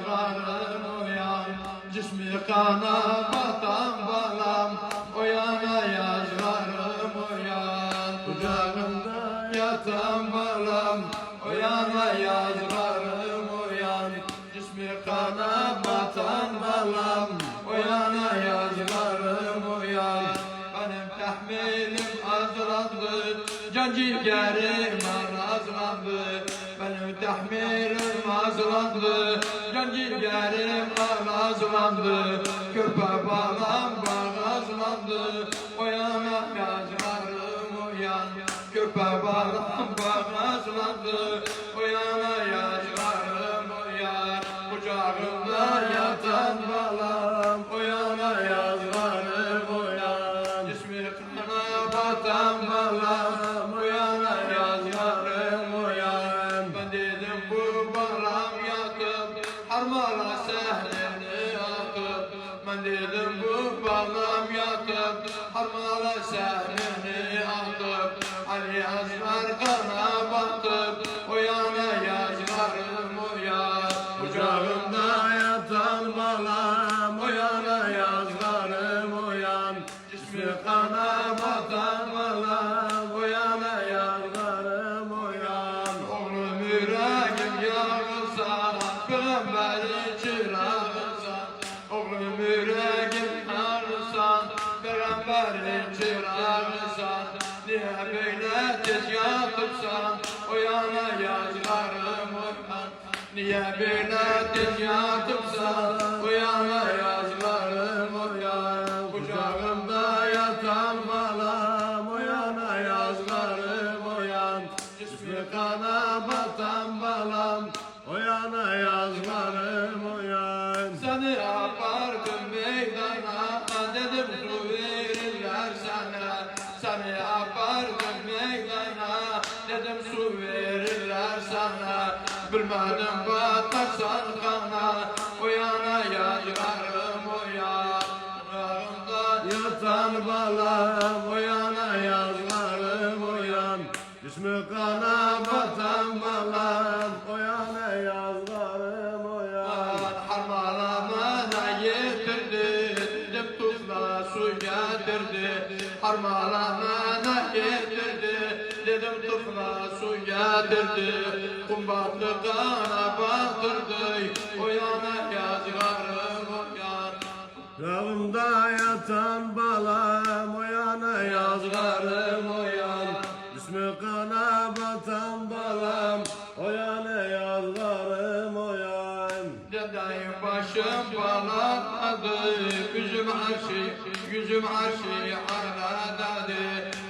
yazlarım uyan, cismi kana batan balam, uyana yazlarım uyan. Kucağımda yatan balam, uyana yazlarım uyan, cismi kana batan balam, uyana yazlarım uyan. Benim tahmilim azlandı, can ciğerim arazlandı. Benim tahmilim azlandı, can ciğerim arazlandı. Körpe balam bağazlandı, uyana yazlarım uyan. Körpe balam bağazlandı, uyana yazlarım uyan. Kucağımda yatan balam, uyana yazlarım uyan. Cismi kana batan balam, uyana yazlarım uyan. Ben dedim bu balam yatıp, harmala sehlini atıp. Ben dedim bu balam yatıp, harmala sehlini atıp. Ali yazlar kana batıp, uyana yazlarım uyan. Kucağımda yatan balam, uyana yazlarım uyan. Cismi kana batan balam, uyana yazlarım uyan. Oğlum yüreğim yarılsa, peygamberin çırağısa. Oğlum yüreğim yarılsa, peygamberin çırağısa. Niye böyle tez yatıpsan, uyana yazlarım uyan. Niye böyle tez yatıpsan, uyana yazlarım uyan. Kucağımda yatan balam, uyana yazlarım uyan. Cismi kana batan balam, uyana yazlarım uyan. Seni apardım meydana, dedim su verirler sana. Seni apardım meydana, dedim su verirler sana. Bilmedim batarsan kana, uyana yazlarım uyan. Kucağımda yatan balam, uyana yazlarım uyan. Cismi kana batan balam, uyana yazlarım uyan. Harmalamana getirdi, dedim tufla su getirdi. Harmalamana getirdi, dedim tufla su getirdi. Kumbatlı kana batırdı, uyana yazlarım uyan. Kucağımda yatan balam, uyana yazlarım uyan. Cismi kana batan balam, uyana yazlarım uyan. Dedeyim başım baladadı, yüzüm arşı aradadı.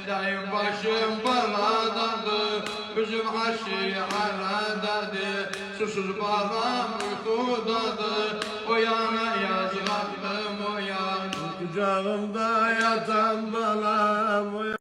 Dedeyim başım baladadı, yüzüm arşı aradadı. Susuz balam uykudadı, uyana yazlarım uyan. Kucağımda yatan balam,